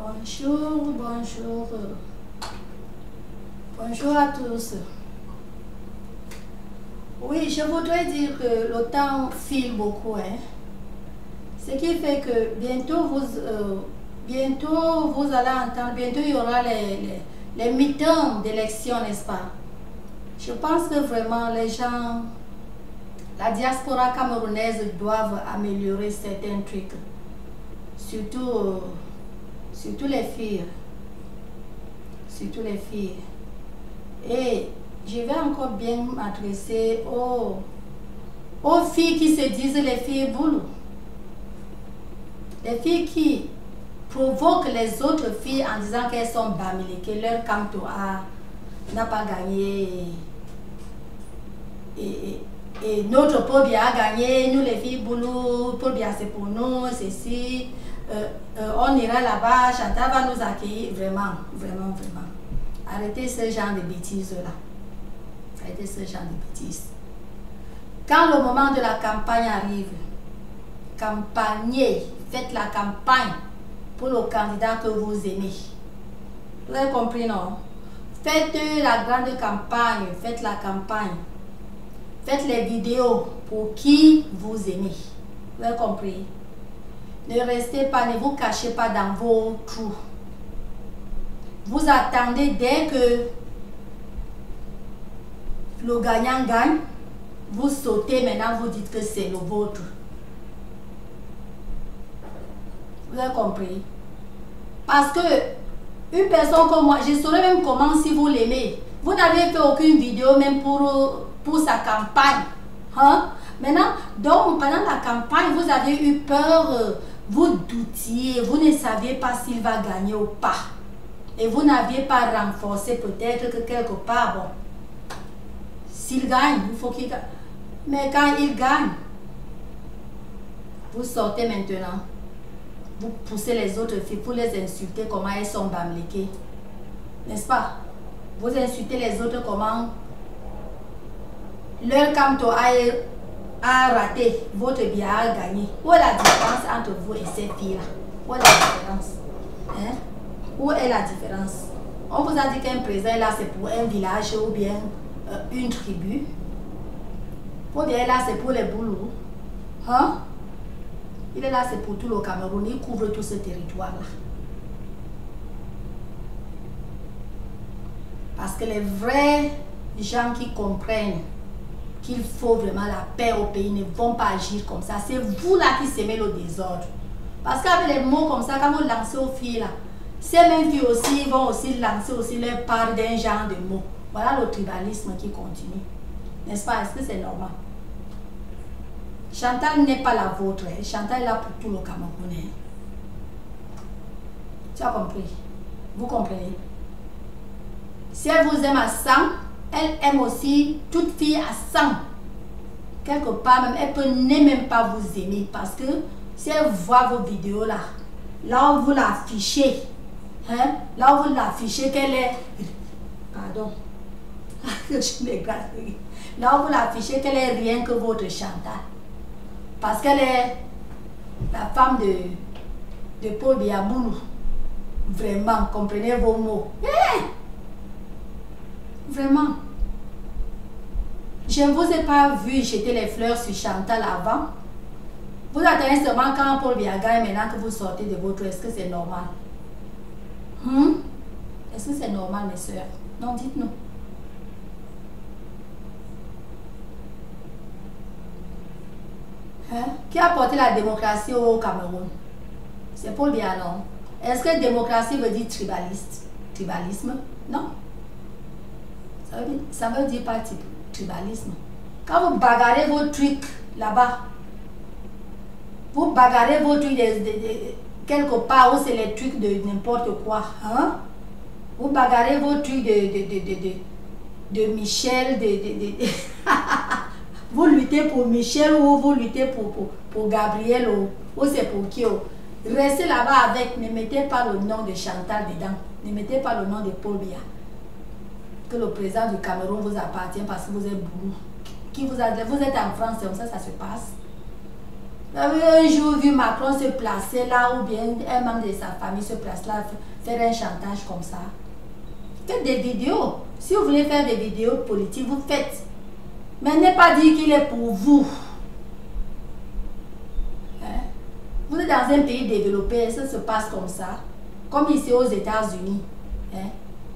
Bonjour, bonjour. Bonjour à tous. Oui, je voudrais dire que le temps file beaucoup, hein. Ce qui fait que bientôt vous allez entendre, bientôt il y aura les midterms d'élection, n'est-ce pas? Je pense que vraiment les gens, la diaspora camerounaise doivent améliorer certains trucs. Surtout les filles. Surtout les filles. Et je vais encore bien m'adresser aux filles qui se disent les filles boulot. Les filles qui provoquent les autres filles en disant qu'elles sont bamilées, que leur canto n'a pas gagné. Et notre Paul Biya a gagné, nous les filles boulot, Paul Biya c'est pour nous, ceci. On ira là-bas, Chantal va nous accueillir, vraiment, vraiment, vraiment. Arrêtez ce genre de bêtises-là. Arrêtez ce genre de bêtises. Quand le moment de la campagne arrive, campagnez, faites la campagne pour le candidat que vous aimez. Vous avez compris, non? Faites la grande campagne, faites la campagne. Faites les vidéos pour qui vous aimez. Vous avez compris? Ne restez pas, ne vous cachez pas dans vos trous. Vous attendez dès que le gagnant gagne, vous sautez maintenant, vous dites que c'est le vôtre. Vous avez compris? Parce que une personne comme moi, je saurais même comment si vous l'aimez. Vous n'avez fait aucune vidéo même pour sa campagne. Hein? Maintenant, donc pendant la campagne, vous avez eu peur, vous doutiez, vous ne saviez pas s'il va gagner ou pas. Et vous n'aviez pas renforcé peut-être que quelque part, bon, s'il gagne, il faut qu'il gagne. Mais quand il gagne, vous sortez maintenant, vous poussez les autres filles pour les insulter comment elles sont bamléquées. N'est-ce pas? Vous insultez les autres comment leur canto a raté, votre bien a gagné. Où est la différence entre vous et ces filles-là? Où est la différence? Hein? Où est la différence? On vous a dit qu'un président là c'est pour un village ou bien une tribu. Ou bien là c'est pour les boulots. Hein? Il est là c'est pour tout le Cameroun. Il couvre tout ce territoire-là. Parce que les vrais gens qui comprennent qu'il faut vraiment la paix au pays ne vont pas agir comme ça. C'est vous là qui semez le désordre. Parce qu'avec les mots comme ça, quand vous lancez aux filles là, ces mêmes filles aussi vont aussi lancer aussi leur part d'un genre de mots. Voilà le tribalisme qui continue. N'est-ce pas? Est-ce que c'est normal? Chantal n'est pas la vôtre. Hein. Chantal est là pour tout le Camerounais. Tu as compris? Vous comprenez? Si elle vous aime à 100, elle aime aussi toute fille à 100. Quelque part même, elle peut même pas vous aimer. Parce que si elle voit vos vidéos là, là où vous l'affichez, hein, là où vous l'affichez qu'elle est... Pardon. Je m'égare. Là où vous l'affichez qu'elle est rien que votre Chantal. Parce qu'elle est la femme de Paul Biya Boulou. Vraiment, comprenez vos mots. Hey! Vraiment. Je ne vous ai pas vu jeter les fleurs sur Chantal avant. Vous attendez seulement quand Paul Biya gagne maintenant que vous sortez de votre... Est-ce que c'est normal? Est-ce que c'est normal, mes soeurs? Non, dites-nous. Hein? Qui a apporté la démocratie au Cameroun? C'est Paul Biya, non? Est-ce que démocratie veut dire tribaliste? Tribalisme? Non. Ça veut dire pas tribalisme. Quand vous bagarrez vos trucs là-bas, vous bagarrez vos trucs quelque part où c'est les trucs de n'importe quoi. Hein? Vous bagarrez vos trucs de Michel, vous luttez pour Michel ou vous luttez pour Gabriel ou c'est pour qui? Restez là-bas avec, ne mettez pas le nom de Chantal dedans, ne mettez pas le nom de Paul Biya. Que le président du Cameroun vous appartient parce que vous êtes boulot. Qui vous êtes en France, comme ça se passe. Vous avez un jour vu Macron se placer là, ou bien un membre de sa famille se place là, faire un chantage comme ça. Faites des vidéos. Si vous voulez faire des vidéos politiques, vous faites. Mais ne pas dire qu'il est pour vous. Hein? Vous êtes dans un pays développé, ça se passe comme ça. Comme ici aux États-Unis. Hein?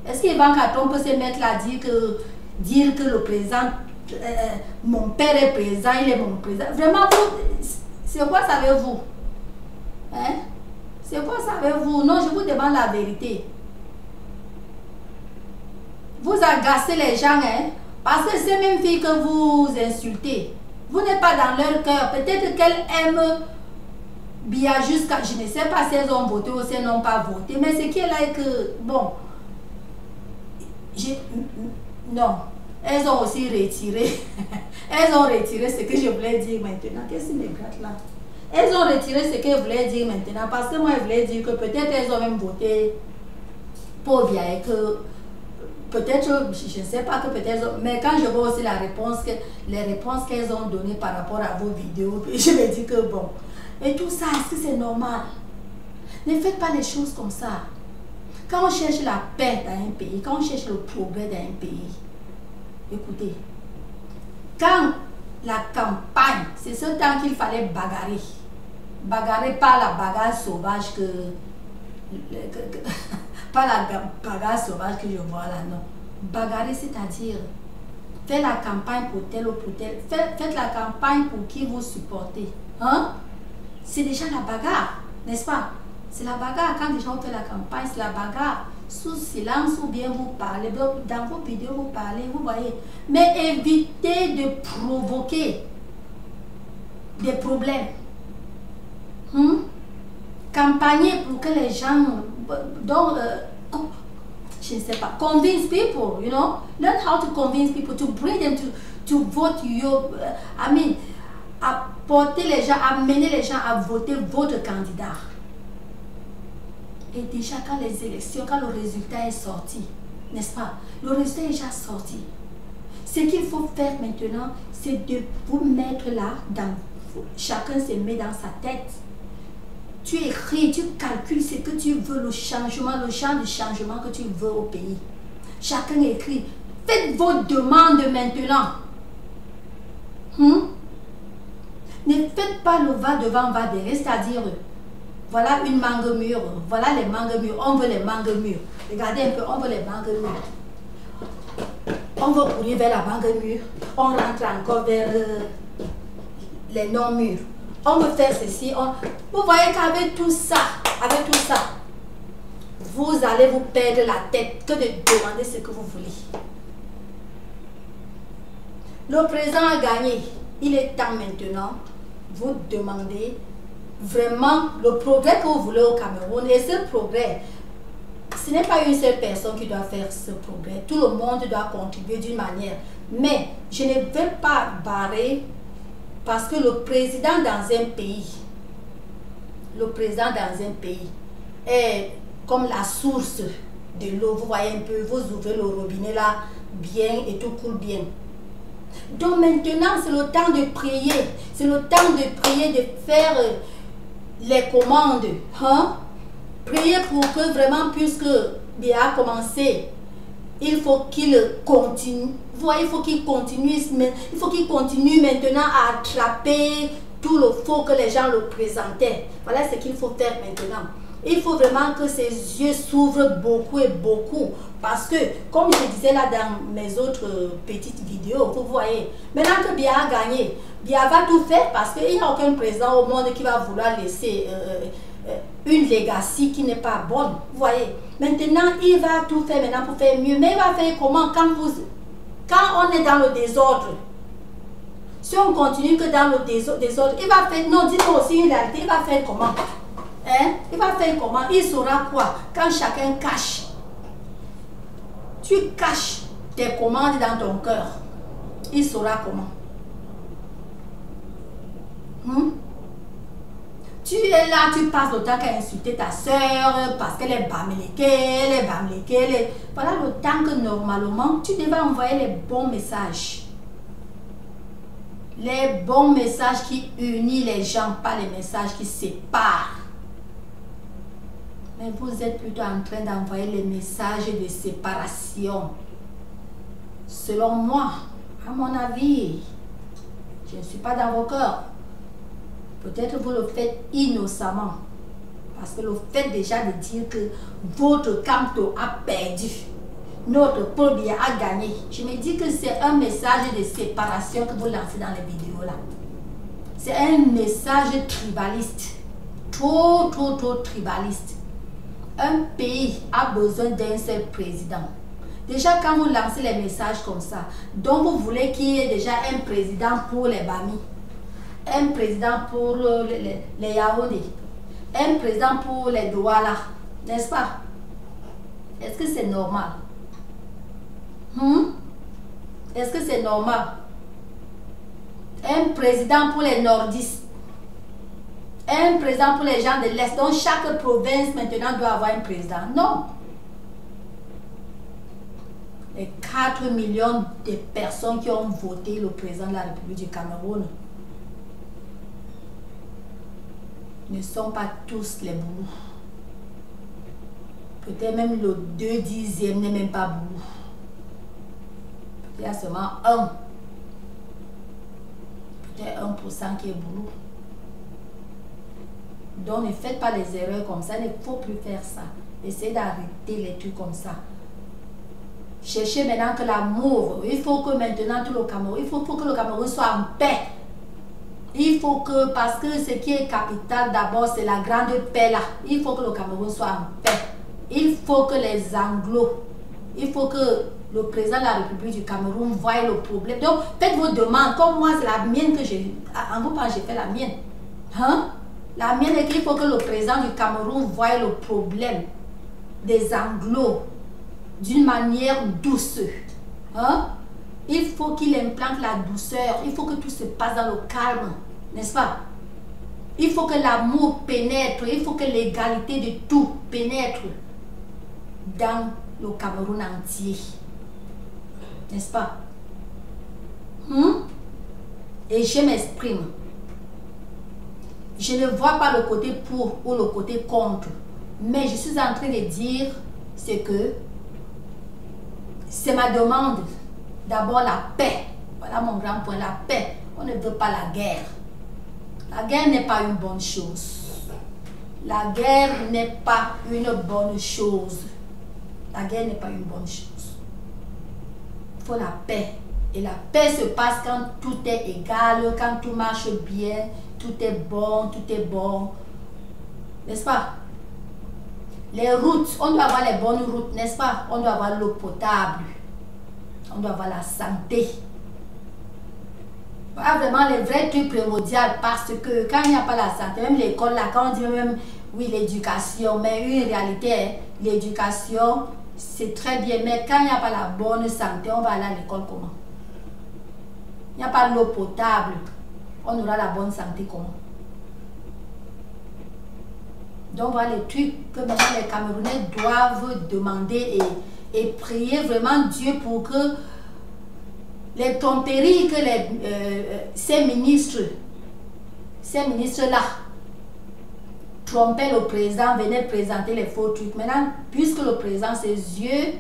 Est-ce qu'Ivan Carton peut se mettre là à dire que le président, mon père est président, il est mon président. Vraiment, c'est quoi savez-vous? Hein? C'est quoi savez-vous? Non, je vous demande la vérité. Vous agacez les gens, hein? Parce que ces mêmes filles que vous insultez, vous n'êtes pas dans leur cœur. Peut-être qu'elles aiment bien jusqu'à... Je ne sais pas si elles ont voté ou si elles n'ont pas voté. Mais ce qui est là est que... Bon... Non. Elles ont aussi retiré. Elles ont retiré ce que je voulais dire maintenant. Qu'est-ce qui me gratte là? Elles ont retiré ce qu'elles voulaient dire maintenant. Parce que moi, je voulais dire que peut-être elles ont même voté pour bien et que... Peut-être, je ne sais pas que peut-être... Mais quand je vois aussi la réponse, les réponses qu'elles ont données par rapport à vos vidéos, je me dis que bon... Et tout ça, est-ce que c'est normal? Ne faites pas les choses comme ça. Quand on cherche la paix dans un pays, quand on cherche le progrès dans un pays, écoutez, quand la campagne, c'est ce temps qu'il fallait bagarrer. Bagarrer pas la bagarre sauvage pas la bagarre sauvage que je vois là, non. Bagarrer, c'est-à-dire faire la campagne pour tel ou pour tel. Faites la campagne pour qui vous supportez. Hein? C'est déjà la bagarre, n'est-ce pas? C'est la bagarre. Quand les gens font la campagne, c'est la bagarre. Sous silence ou bien vous parlez. Dans vos vidéos, vous parlez, vous voyez. Mais évitez de provoquer des problèmes. Campagnez pour que les gens... Donc, je ne sais pas. Convince people, you know. Learn how to convince people, to bring them to vote your... I mean, apporter les gens, amener les gens à voter votre candidat. Et déjà, quand les élections, quand le résultat est sorti, n'est-ce pas? Le résultat est déjà sorti. Ce qu'il faut faire maintenant, c'est de vous mettre là, chacun se met dans sa tête. Tu écris, tu calcules ce que tu veux, le changement, le champ de changement que tu veux au pays. Chacun écrit. Faites vos demandes maintenant. Ne faites pas le va-devant, va-derrière, c'est-à-dire... Voilà une mangue mûre. Voilà les mangues mûres. On veut les mangues mûres. Regardez un peu, on veut les mangues mûres. On veut courir vers la mangue mûre. On rentre encore vers les non mûrs. On veut faire ceci. Vous voyez qu'avec tout ça, vous allez vous perdre la tête que de demander ce que vous voulez. Le président a gagné. Il est temps maintenant. Vous demandez vraiment le progrès que vous voulez au Cameroun. Et ce progrès, ce n'est pas une seule personne qui doit faire ce progrès. Tout le monde doit contribuer d'une manière. Mais je ne vais pas barrer parce que le président dans un pays, est comme la source de l'eau. Vous voyez un peu, vous ouvrez le robinet là, bien et tout coule bien. Donc maintenant, c'est le temps de prier. C'est le temps de prier, de faire les commandes. Priez pour que vraiment, puisque Biya a commencé, il faut qu'il continue. Vous voyez, il faut qu'il continue. Il faut qu'il continue maintenant à attraper tout le faux que les gens le présentaient. Voilà ce qu'il faut faire maintenant. Il faut vraiment que ses yeux s'ouvrent beaucoup et beaucoup. Parce que, comme je disais là dans mes autres petites vidéos, vous voyez, maintenant que Biya a gagné, Biya va tout faire parce qu'il n'y a aucun président au monde qui va vouloir laisser une legacy qui n'est pas bonne. Vous voyez, maintenant il va tout faire maintenant pour faire mieux. Mais il va faire comment quand on est dans le désordre? Si on continue que dans le désordre, il va faire, non, dites-moi aussi une réalité, il va faire comment? Il va faire comment? Il saura quoi? Quand chacun cache. Tu caches tes commandes dans ton cœur. Il saura comment? Tu es là, tu passes le temps qu'à insulter ta soeur parce qu'elle est bamléquée, Voilà le temps que normalement, tu devais envoyer les bons messages. Les bons messages qui unissent les gens, pas les messages qui séparent. Mais vous êtes plutôt en train d'envoyer les messages de séparation. Selon moi, à mon avis, je ne suis pas dans vos cœurs. Peut-être vous le faites innocemment. Parce que le fait déjà de dire que votre canto a perdu, notre peuple a gagné, je me dis que c'est un message de séparation que vous lancez dans les vidéos là. C'est un message tribaliste. Trop tribaliste. Un pays a besoin d'un seul président. Déjà, quand vous lancez les messages comme ça, donc vous voulez qu'il y ait déjà un président pour les Bami, un président pour les Yaoundé, un président pour les Douala, n'est-ce pas? Est-ce que c'est normal? Est-ce que c'est normal? Un président pour les nordistes, un président pour les gens de l'Est. Donc chaque province maintenant doit avoir un président. Non. Les 4 millions de personnes qui ont voté le président de la République du Cameroun ne sont pas tous les boulous. Peut-être même le 2/10 n'est même pas boulou. Il y a seulement peut-être 1% qui est boulot. Donc ne faites pas les erreurs comme ça, il ne faut plus faire ça. Essayez d'arrêter les trucs comme ça. Cherchez maintenant que l'amour, il faut que maintenant tout le Cameroun, il faut que le Cameroun soit en paix. Il faut que, parce que ce qui est capital d'abord, c'est la grande paix là. Il faut que le Cameroun soit en paix. Il faut que les Anglos, il faut que le président de la République du Cameroun voie le problème. Donc, faites vos demandes. Comme moi, c'est la mienne que j'ai, en vous parlant, j'ai fait la mienne. La mienne est qu'il faut que le président du Cameroun voie le problème des Anglos d'une manière douce. Il faut qu'il implante la douceur. Il faut que tout se passe dans le calme. N'est-ce pas? Il faut que l'amour pénètre. Il faut que l'égalité de tout pénètre dans le Cameroun entier. N'est-ce pas? Et je m'exprime. Je ne vois pas le côté pour ou le côté contre. Mais je suis en train de dire ce que c'est ma demande. D'abord la paix. Voilà mon grand point, la paix. On ne veut pas la guerre. La guerre n'est pas une bonne chose. La guerre n'est pas une bonne chose. La guerre n'est pas une bonne chose. Il faut la paix. Et la paix se passe quand tout est égal, quand tout marche bien, tout est bon, n'est-ce pas? Les routes, on doit avoir les bonnes routes, n'est-ce pas? On doit avoir l'eau potable, on doit avoir la santé. Voilà vraiment les vrais trucs primordiaux, parce que quand il n'y a pas la santé, même l'école là, quand on dit même oui l'éducation, mais une réalité, l'éducation c'est très bien, mais quand il n'y a pas la bonne santé, on va aller à l'école comment? Il n'y a pas l'eau potable, on aura la bonne santé comment? Donc voilà les trucs que maintenant les Camerounais doivent demander et prier vraiment Dieu pour que les tromperies que ces ministres-là trompaient le président, venaient présenter les faux trucs. Maintenant, puisque le président, ses yeux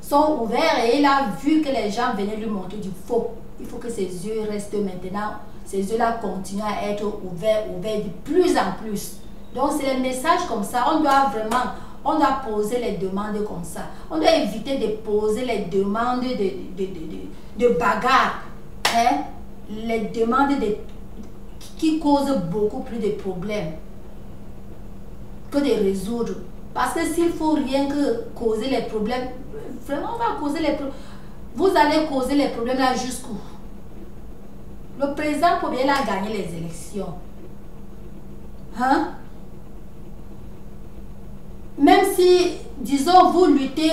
sont ouverts et il a vu que les gens venaient lui montrer du faux, il faut que ses yeux restent maintenant, ces yeux-là continuent à être ouverts de plus en plus. Donc c'est les messages comme ça, on doit poser les demandes comme ça. On doit éviter de poser les demandes de bagarre, les demandes qui causent beaucoup plus de problèmes que de résoudre. Parce que s'il faut rien que causer les problèmes, vraiment on va causer les problèmes. Vous allez causer les problèmes là jusqu'où? Le président peut bien a gagné les élections. Même si, disons, vous luttez,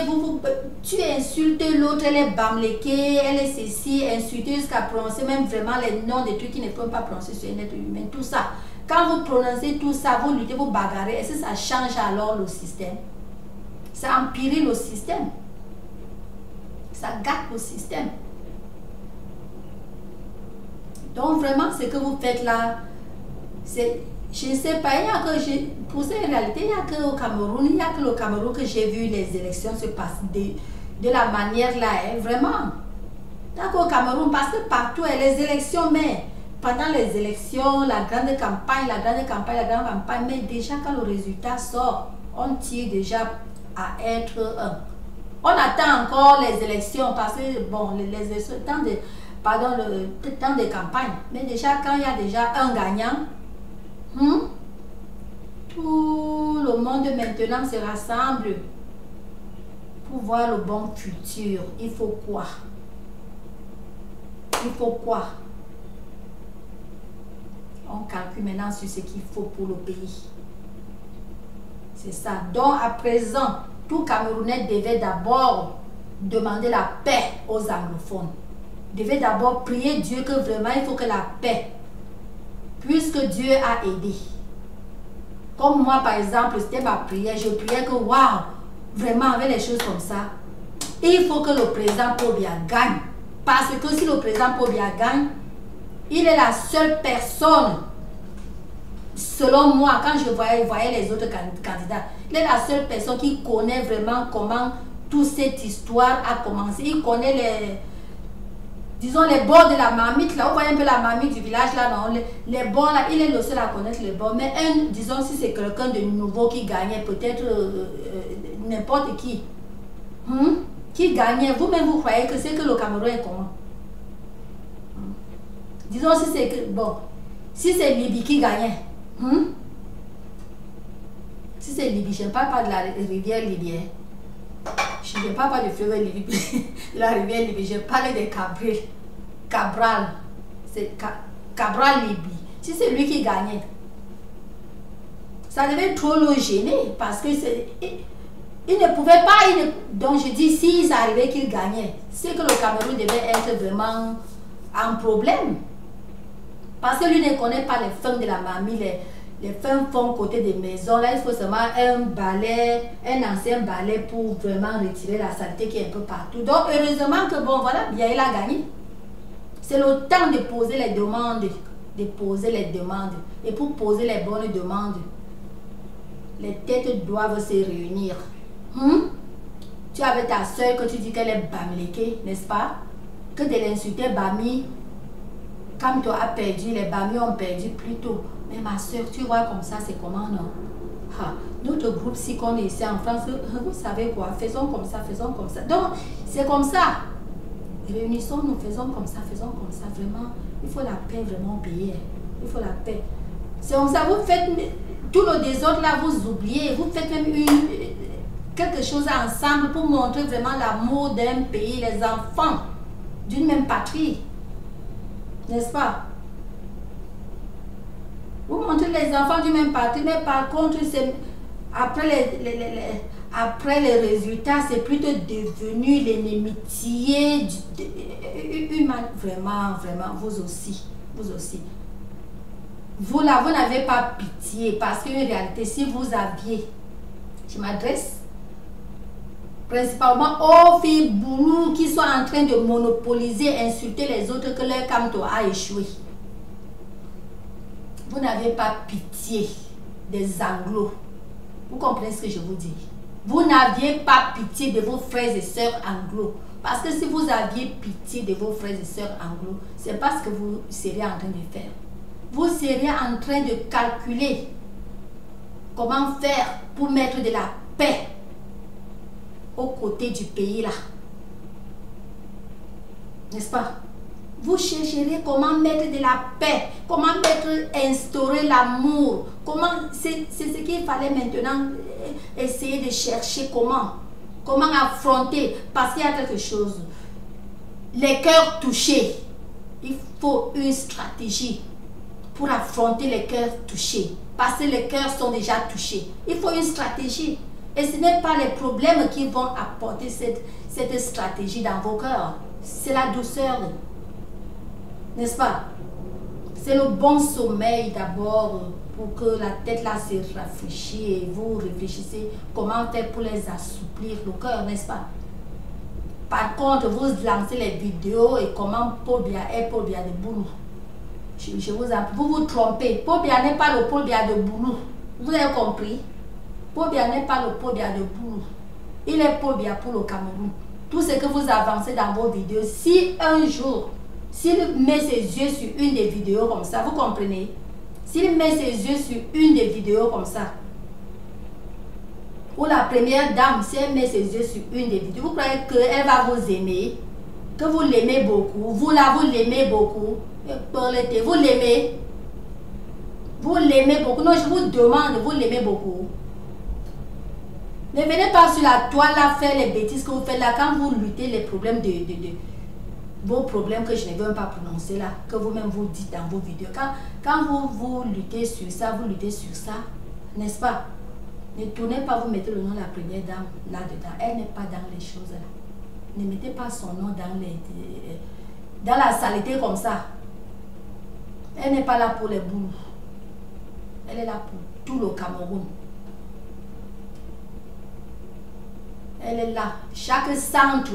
tu insultes l'autre, elle est bamléquée, elle est ceci, insultée jusqu'à prononcer même vraiment les noms des trucs qui ne peuvent pas prononcer sur un être humain, tout ça. Quand vous prononcez tout ça, vous luttez, vous bagarrez, est-ce que ça change alors le système? Ça empire le système. Ça gâte le système. Donc vraiment, ce que vous faites là, c'est, je ne sais pas, il y a que pour cette réalité, il n'y a que au Cameroun, il n'y a que le Cameroun que j'ai vu les élections se passer de la manière là, hein, vraiment. D'accord, au Cameroun, parce que partout, les élections, mais pendant les élections, la grande campagne, mais déjà quand le résultat sort, on tire déjà à être un. On attend encore les élections parce que, bon, les élections, le temps de campagne, mais déjà quand il y a déjà un gagnant, tout le monde maintenant se rassemble pour voir le bon futur. Il faut quoi? Il faut quoi? On calcule maintenant sur ce qu'il faut pour le pays. C'est ça. Donc à présent, tout Camerounais devait d'abord demander la paix aux anglophones. Devait d'abord prier Dieu que vraiment il faut que la paix, puisque Dieu a aidé. Comme moi par exemple, c'était ma prière, je priais que waouh, vraiment avec les choses comme ça, il faut que le président Pobia gagne. Parce que si le président Pobia gagne, il est la seule personne, selon moi, quand je voyais les autres candidats, il est la seule personne qui connaît vraiment comment toute cette histoire a commencé. Il connaît disons les bords de la marmite, là, vous voyez un peu la marmite du village, là, non, les bords, là, il est le seul à connaître les bords. Mais disons, si c'est quelqu'un de nouveau qui gagnait, peut-être n'importe qui gagnait, vous-même, vous croyez que c'est que le Cameroun est comment? Disons, si c'est que, bon, si c'est Libye qui gagnait, si c'est Libye, je ne parle pas de la rivière Libye, je ne parle pas du fleuve Libye, de la rivière Libye, je parle de Cabral, c'est Cabral Libye. Si c'est lui qui gagnait, ça devait trop le gêner parce que il ne pouvait pas, donc je dis, si ça arrivait qu'il gagnait, c'est que le Cameroun devait être vraiment en problème. Parce que lui ne connaît pas les fins de la marmite, les fins fonds côté des maisons. Là, il faut seulement un balai, un ancien balai pour vraiment retirer la saleté qui est un peu partout. Donc, heureusement que, bon, voilà, bien, il a gagné. C'est le temps de poser les demandes. Et pour poser les bonnes demandes, les têtes doivent se réunir. Tu avais ta soeur que tu dis qu'elle est bamileke, n'est-ce pas? Que de l'insulter Bami, quand tu as perdu, les Bami ont perdu plus tôt. Mais ma soeur, tu vois comme ça, c'est comment, non? Notre groupe, si qu'on est ici en France, vous savez quoi, faisons comme ça. Donc, c'est comme ça. Réunissons-nous, faisons comme ça, vraiment. Il faut la paix vraiment au pays. Il faut la paix. C'est comme ça, vous faites tout le désordre là, vous oubliez, vous faites même quelque chose ensemble pour montrer vraiment l'amour d'un pays, les enfants d'une même patrie. N'est-ce pas? Vous montrez les enfants d'une même patrie, mais par contre, après les résultats, c'est plutôt devenu l'inimitié humaine. Vraiment, vous aussi. Vous là, vous n'avez pas pitié parce qu'en réalité, si vous aviez, je m'adresse principalement aux filles boulous qui sont en train de monopoliser, insulter les autres que leur camto a échoué. Vous n'avez pas pitié des Anglos. Vous comprenez ce que je vous dis? Vous n'aviez pas pitié de vos frères et sœurs anglo. Parce que si vous aviez pitié de vos frères et sœurs anglo, c'est pas ce que vous seriez en train de faire. Vous seriez en train de calculer comment faire pour mettre de la paix aux côtés du pays là. N'est-ce pas? Vous chercherez comment mettre de la paix, comment instaurer l'amour, c'est ce qu'il fallait maintenant essayer de chercher comment affronter, parce qu'il y a quelque chose, les cœurs touchés, il faut une stratégie pour affronter les cœurs touchés, parce que les cœurs sont déjà touchés, il faut une stratégie, et ce n'est pas les problèmes qui vont apporter cette stratégie dans vos cœurs, c'est la douceur. N'est-ce pas? C'est le bon sommeil d'abord pour que la tête là se rafraîchisse et vous réfléchissez comment faire pour les assouplir le cœur, n'est-ce pas? Par contre, vous lancez les vidéos et comment Pobia de boulot. Je vous vous trompez. Paul Biya n'est pas le Paul Biya de Boulou. Vous avez compris? Paul Biya n'est pas le Paul Biya de Boulou. Il est Paul Biya pour le Cameroun. Tout ce que vous avancez dans vos vidéos, si un jour, s'il met ses yeux sur une des vidéos comme ça, vous comprenez? S'il met ses yeux sur une des vidéos comme ça, ou la première dame, si elle met ses yeux sur une des vidéos, vous croyez qu'elle va vous aimer? Que vous l'aimez beaucoup? Vous là, vous l'aimez beaucoup? Vous l'aimez? Vous l'aimez beaucoup? Non, je vous demande, vous l'aimez beaucoup? Ne venez pas sur la toile là faire les bêtises que vous faites là quand vous luttez les problèmes de vos problèmes que je ne veux même pas prononcer là, que vous-même vous dites dans vos vidéos. Quand vous luttez sur ça, vous luttez sur ça, n'est-ce pas? Ne tournez pas, vous mettez le nom de la première dame là-dedans. Elle n'est pas dans les choses là. Ne mettez pas son nom dans la saleté comme ça. Elle n'est pas là pour les boules. Elle est là pour tout le Cameroun. Elle est là. Chaque centre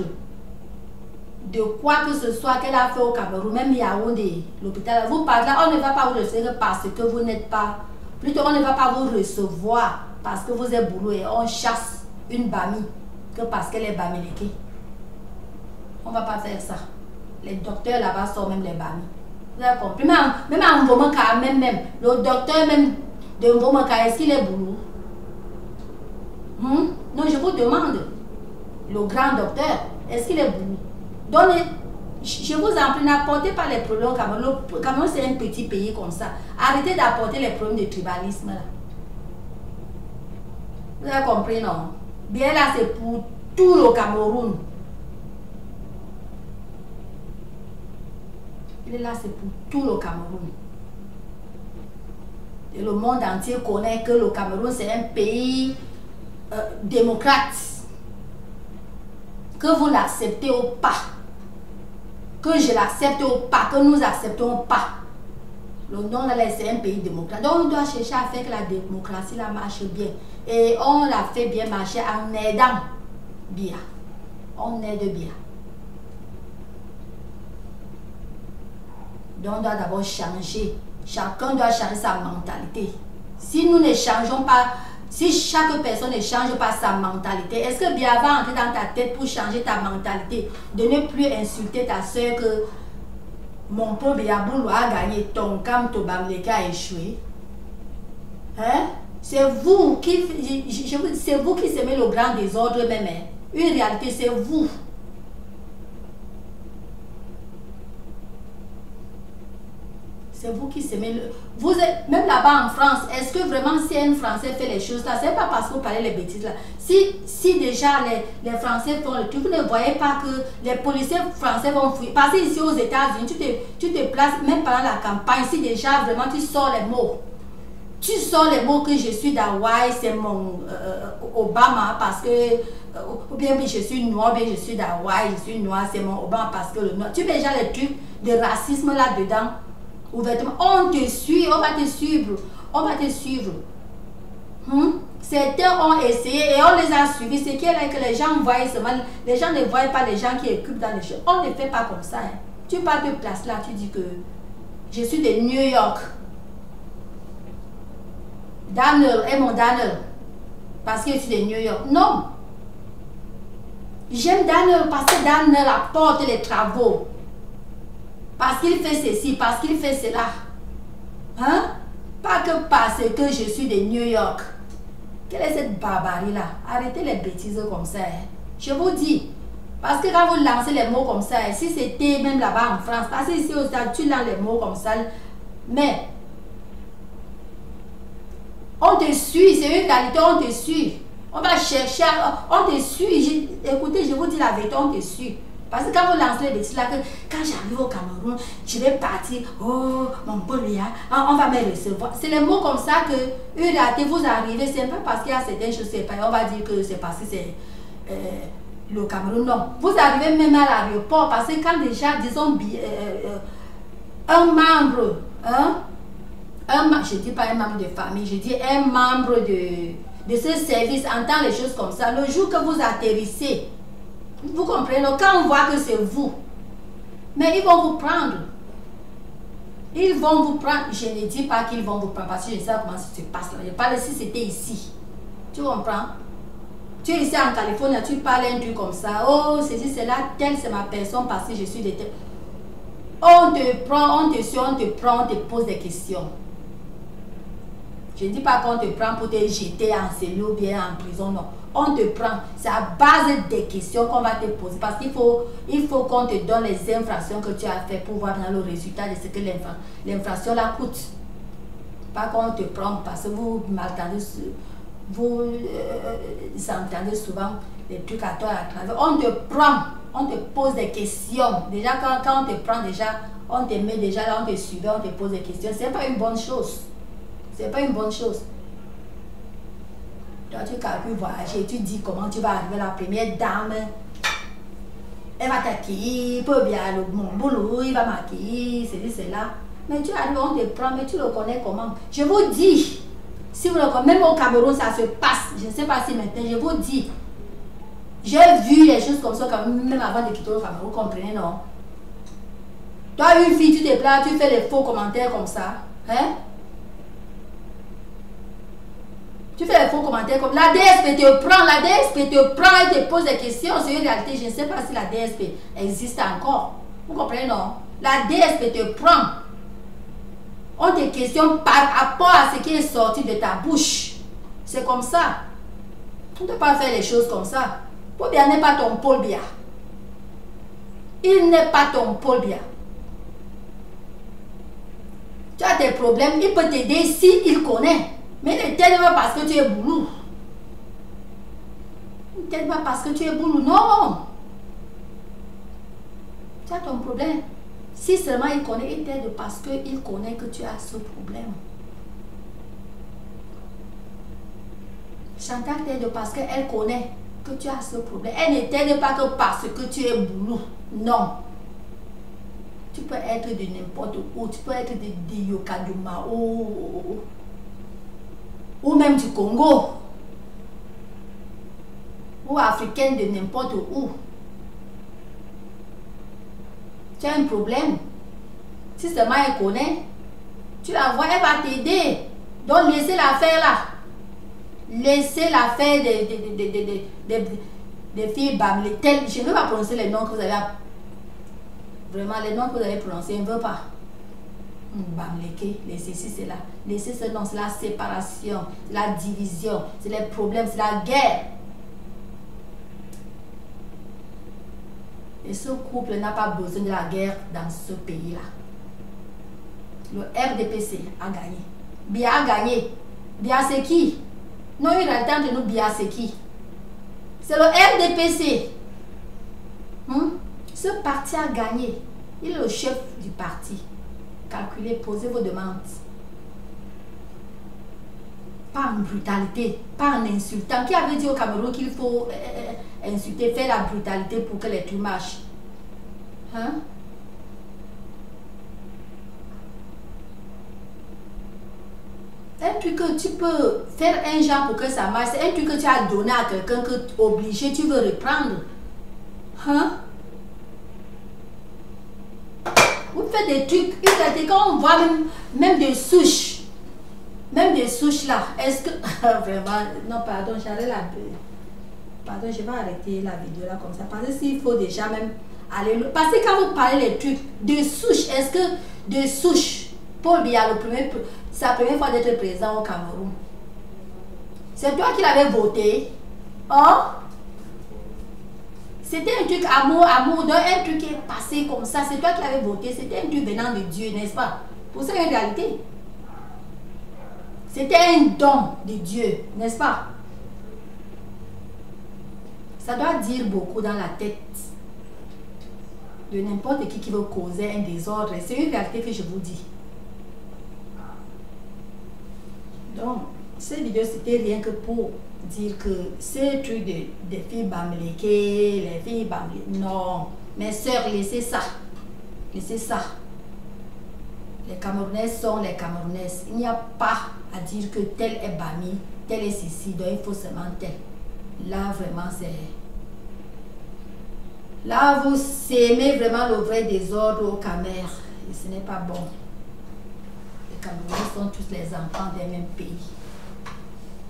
de quoi que ce soit qu'elle a fait au Cameroun, même Yaoundé, l'hôpital, vous parlez là, on ne va pas vous recevoir parce que vous n'êtes pas, plutôt on ne va pas vous recevoir parce que vous êtes boulot et on chasse une Bami que parce qu'elle est Bamileke. On ne va pas faire ça. Les docteurs là-bas sont même les Bami. Vous avez compris? Même en Mbomaka, même, le docteur même de Mbomaka, est-ce qu'il est boulot? Non, je vous demande, le grand docteur, est-ce qu'il est boulot? Donc, je vous en prie, n'apportez pas les problèmes au Cameroun. Le Cameroun, c'est un petit pays comme ça. Arrêtez d'apporter les problèmes de tribalisme là. Vous avez compris, non? Bien là, c'est pour tout le Cameroun. Il est là, c'est pour tout le Cameroun. Et le monde entier connaît que le Cameroun, c'est un pays démocrate. Que vous l'acceptez ou pas. Que je l'accepte ou pas. Que nous acceptons pas. Le nom là, c'est un pays démocrate. Donc on doit chercher à faire que la démocratie là marche bien. Et on la fait bien marcher en aidant bien. On aide bien. Donc on doit d'abord changer. Chacun doit changer sa mentalité. Si nous ne changeons pas, si chaque personne ne change pas sa mentalité, est-ce que bien va entrer dans ta tête pour changer ta mentalité, de ne plus insulter ta soeur que mon pauvre Yaboulou a gagné, ton Kam Tobamleke a échoué? Hein? C'est vous qui semez le grand désordre même. Hein? Une réalité, c'est vous. C'est vous qui semez le... Vous êtes, même là-bas en France, est-ce que vraiment si un Français fait les choses là, c'est pas parce que vous parlez les bêtises là. Si déjà les Français font le truc, vous ne voyez pas que les policiers français vont fuir. Parce que ici aux États-Unis, tu te places, même pendant la campagne, si déjà vraiment tu sors les mots. Tu sors les mots que je suis d'Hawaï, c'est mon Obama parce que... ou bien je suis noir, bien je suis d'Hawaï, je suis noir, c'est mon Obama parce que le noir. Tu mets déjà les trucs de racisme là-dedans. Ouvertement, on te suit, on va te suivre, on va te suivre. Certains ont essayé et on les a suivis. Ce qui est là que les gens voient seulement, les gens ne voient pas les gens qui occupent dans les choses. On ne fait pas comme ça. Hein. Tu pars de place là, tu dis que je suis de New York. Daniel est mon Daniel parce que je suis de New York. Non. J'aime Daniel parce que Daniel apporte les travaux. Parce qu'il fait ceci, parce qu'il fait cela. Hein? Pas que parce que je suis de New York. Quelle est cette barbarie-là? Arrêtez les bêtises comme ça. Hein? Je vous dis. Parce que quand vous lancez les mots comme ça, si c'était même là-bas en France, parce que ici au stade, tu lances les mots comme ça. Mais, on te suit, c'est une qualité, on te suit. On va chercher, on te suit. Écoutez, je vous dis la vérité, on te suit. Parce que quand vous lancez les bêtises là, que quand j'arrive au Cameroun, je vais partir, oh mon polien, on va me recevoir. C'est les mots comme ça que, une réalité, vous arrivez, c'est pas parce qu'il y a certaines choses, on va dire que c'est parce que c'est le Cameroun, non. Vous arrivez même à l'aéroport, parce que quand déjà, disons, un membre, je ne dis pas un membre de famille, je dis un membre de ce service entend les choses comme ça, le jour que vous atterrissez, vous comprenez, quand on voit que c'est vous, mais ils vont vous prendre. Ils vont vous prendre. Je ne dis pas qu'ils vont vous prendre parce que je ne sais pas comment ça se passe là. Je parle si c'était ici. Tu comprends? Tu es ici en Californie, tu parles un truc comme ça. Oh, ceci, c'est là, telle, c'est ma personne parce que je suis de telle. On te prend, on te suit, on te prend, on te pose des questions. Je ne dis pas qu'on te prend pour te jeter en cellule ou bien en prison, non. On te prend. C'est à base des questions qu'on va te poser. Parce qu'il faut qu'on te donne les infractions que tu as fait pour voir le résultat de ce que l'infraction la coûte. Pas qu'on te prend parce que vous m'entendez, vous entendez souvent des trucs à toi à travers. On te prend, on te pose des questions. Déjà, quand on te prend, déjà, on te met déjà là, on te suit, on te pose des questions. C'est pas une bonne chose. C'est pas une bonne chose. Toi, tu calcules voyager, tu dis comment tu vas arriver, la première dame, elle va t'accueillir, peut bien mon boulot, il va m'accueillir, c'est là. Mais tu arrives, on te prend, mais tu le connais comment? Je vous dis, si vous le connaissez, même au Cameroun, ça se passe. Je ne sais pas si maintenant, je vous dis, j'ai vu les choses comme ça, même avant de quitter le Cameroun, vous comprenez, non? Toi, une fille, tu te plains, tu fais des faux commentaires comme ça, hein? Tu fais des faux commentaires comme la DSP te prend, elle te pose des questions. C'est une réalité, je ne sais pas si la DSP existe encore. Vous comprenez, non? La DSP te prend. On te questionne par rapport à ce qui est sorti de ta bouche. C'est comme ça. On ne peut pas faire les choses comme ça. Paul Biya n'est pas ton Paul Biya. Il n'est pas ton Paul Biya. Tu as des problèmes, il peut t'aider s'il connaît. Mais ne t'aide pas parce que tu es boulou. Ne t'aide pas parce que tu es boulou. Non. Tu as ton problème. Si seulement il connaît, il t'aide parce qu'il connaît que tu as ce problème. Chantal t'aide parce qu'elle connaît que tu as ce problème. Elle ne t'aide pas que parce que tu es boulou. Non. Tu peux être de n'importe où. Tu peux être de Yokaduma ou même du Congo, ou africaine de n'importe où. Tu as un problème. Si seulement elle connaît, tu la vois, elle va t'aider. Donc laissez la faire là. Laissez la faire des filles bamlées. Je ne veux pas prononcer les noms que vous avez. Vraiment, les noms que vous avez prononcés, je ne veux pas. Bamleke, laissez c'est là. Laissez ce nom, c'est la séparation, c'est la division, c'est les problèmes, c'est la guerre. Et ce couple n'a pas besoin de la guerre dans ce pays-là. Le RDPC a gagné. Biya a gagné. Biya c'est qui? Non, une réalité entre nous, Biya c'est qui? C'est le RDPC. Ce parti a gagné. Il est le chef du parti. Calculez, posez vos demandes. Pas en brutalité, pas en insultant. Qui avait dit au Cameroun qu'il faut insulter, faire la brutalité pour que les trucs marchent? Hein? Un truc que tu peux faire un genre pour que ça marche, c'est un truc que tu as donné à quelqu'un que obligé, tu veux reprendre. Hein? Vous faites des trucs, quand on voit même des souches, là, est-ce que, vraiment, non pardon, j'arrête la, pardon, je vais arrêter la vidéo là comme ça, parce que s'il faut déjà même aller, parce que quand vous parlez des trucs, de souches, est-ce que de souches, Paul Biya, sa première fois d'être présent au Cameroun, c'est toi qui l'avais voté, oh? C'était un truc amour, donc un truc qui est passé comme ça. C'est toi qui l'avais voté. C'était un truc venant de Dieu, n'est-ce pas? Pour ça, une réalité. C'était un don de Dieu, n'est-ce pas? Ça doit dire beaucoup dans la tête de n'importe qui veut causer un désordre. C'est une réalité que je vous dis. Donc, cette vidéo, c'était rien que pour dire que ces trucs des filles bamleke, les filles bamleke, non. Mes soeurs, laissez ça. Laissez ça. Les Camerounaises sont les Camerounaises. Il n'y a pas à dire que tel est Bami, tel est ceci, donc il faut seulement tel. Là, vraiment, c'est... Là, vous s'aimez vraiment le vrai désordre au Camer. Et ce n'est pas bon. Cameroun sont tous les enfants des mêmes pays.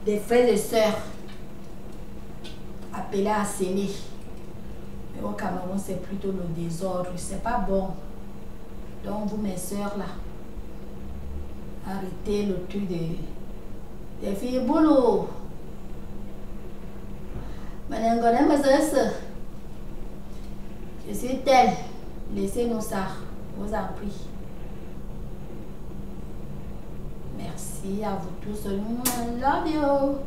Des frères et sœurs appelés à s'aimer. Mais au Cameroun, c'est plutôt le désordre. C'est pas bon. Donc, vous, mes sœurs, là, arrêtez le truc des filles boulot. Je suis telle. Laissez-nous ça. Je vous en prie. Merci à vous tous. I love you.